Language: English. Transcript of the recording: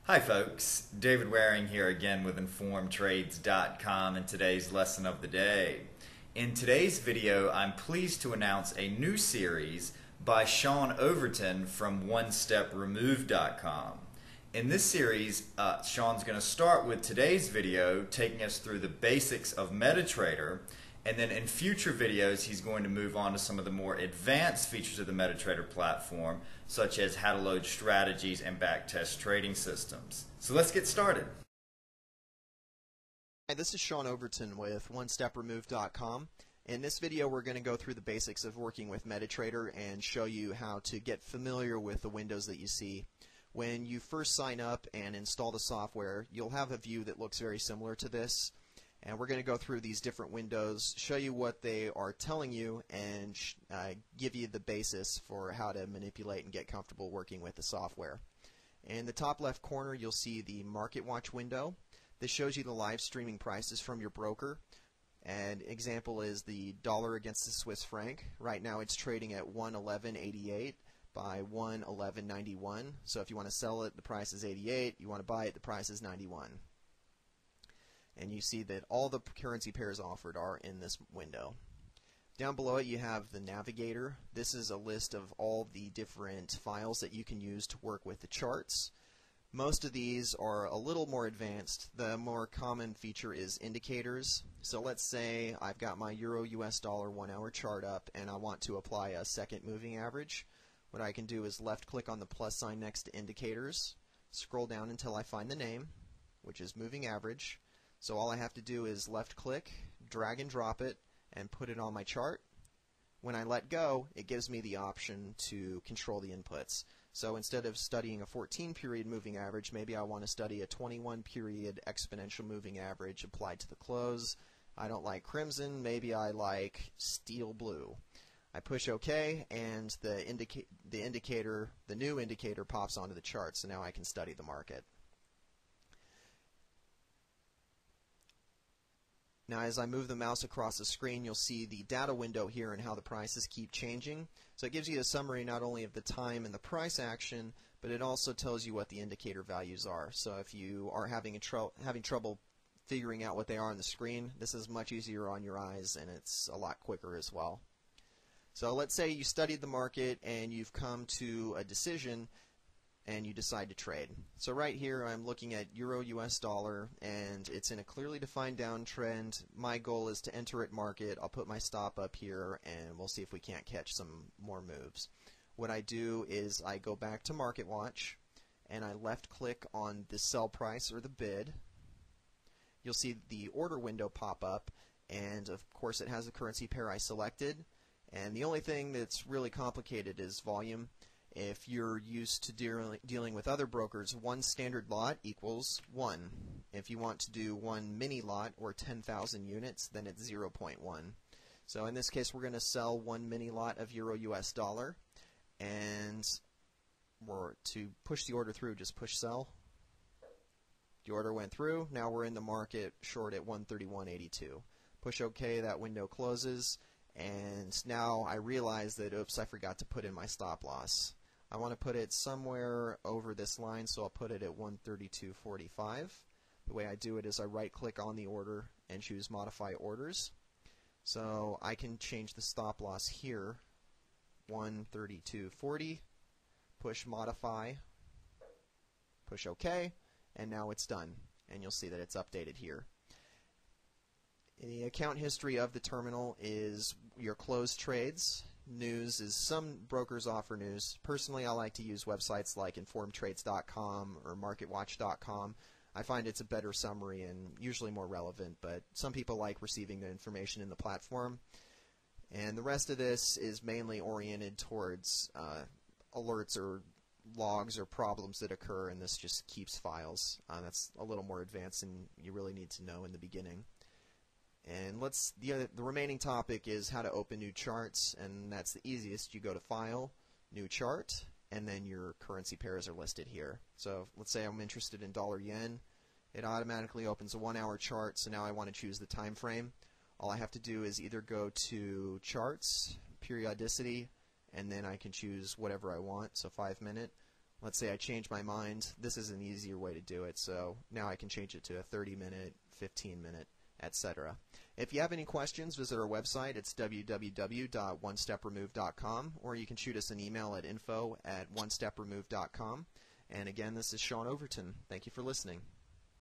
Hi folks, David Waring here again with InformedTrades.com and today's lesson of the day. In today's video, I'm pleased to announce a new series by Sean Overton from OneStepRemove.com. In this series, Sean's going to start with today's video, taking us through the basics of Metatrader, and then in future videos, he's going to move on to some of the more advanced features of the Metatrader platform, such as how to load strategies and backtest trading systems. So let's get started. Hi, this is Sean Overton with OneStepRemove.com. In this video, we're going to go through the basics of working with Metatrader and show you how to get familiar with the windows that you see. When you first sign up and install the software, you'll have a view that looks very similar to this. And we're going to go through these different windows, show you what they are telling you, and give you the basis for how to manipulate and get comfortable working with the software. In the top left corner, you'll see the Market Watch window. This shows you the live streaming prices from your broker. An example is the dollar against the Swiss franc. Right now it's trading at 111.88 by 111.91. So if you want to sell it, the price is 88. You want to buy it, the price is 91. And you see that all the currency pairs offered are in this window. Down below it you have the Navigator. This is a list of all the different files that you can use to work with the charts. Most of these are a little more advanced. The more common feature is indicators. So let's say I've got my Euro US dollar 1 hour chart up and I want to apply a second moving average. What I can do is left click on the plus sign next to indicators, scroll down until I find the name, which is moving average. So all I have to do is left click, drag and drop it, and put it on my chart. When I let go, it gives me the option to control the inputs. So instead of studying a 14-period moving average, maybe I want to study a 21-period exponential moving average applied to the close. I don't like crimson, maybe I like steel blue. I push OK, and the new indicator pops onto the chart, so now I can study the market. Now as I move the mouse across the screen, you'll see the data window here and how the prices keep changing. So it gives you a summary not only of the time and the price action, but it also tells you what the indicator values are. So if you are having trouble figuring out what they are on the screen, this is much easier on your eyes and it's a lot quicker as well. So let's say you studied the market and you've come to a decision and you decide to trade. So right here I'm looking at Euro US dollar and it's in a clearly defined downtrend. My goal is to enter at market. I'll put my stop up here and we'll see if we can't catch some more moves. What I do is I go back to Market Watch and I left click on the sell price or the bid. You'll see the order window pop up and of course it has the currency pair I selected, and the only thing that's really complicated is volume. If you're used to dealing with other brokers, one standard lot equals 1. If you want to do one mini lot or 10,000 units, then it's 0.1. So in this case, we're going to sell one mini lot of Euro US dollar, and to push the order through, just push sell. The order went through. Now we're in the market short at 131.82. Push OK, that window closes, and now I realize that, oops, I forgot to put in my stop loss. I want to put it somewhere over this line, so I'll put it at 132.45. The way I do it is I right click on the order and choose modify orders. So I can change the stop loss here, 132.40, push modify, push OK, and now it's done. And you'll see that it's updated here. The account history of the terminal is your closed trades. News is some brokers offer news. Personally, I like to use websites like InformedTrades.com or MarketWatch.com. I find it's a better summary and usually more relevant, but some people like receiving the information in the platform. And the rest of this is mainly oriented towards alerts or logs or problems that occur, and this just keeps files. That's a little more advanced than you really need to know in the beginning. And the remaining topic is how to open new charts, and that's the easiest. You go to File, New Chart, and then your currency pairs are listed here. So let's say I'm interested in dollar yen. It automatically opens a 1 hour chart, so now I want to choose the time frame. All I have to do is either go to Charts, Periodicity, and then I can choose whatever I want, so 5 minute, let's say I change my mind, this is an easier way to do it. So now I can change it to a 30-minute, 15-minute, etc. If you have any questions, visit our website. It's www.onestepremove.com, or you can shoot us an email at info@onestepremove.com. And again, this is Sean Overton. Thank you for listening.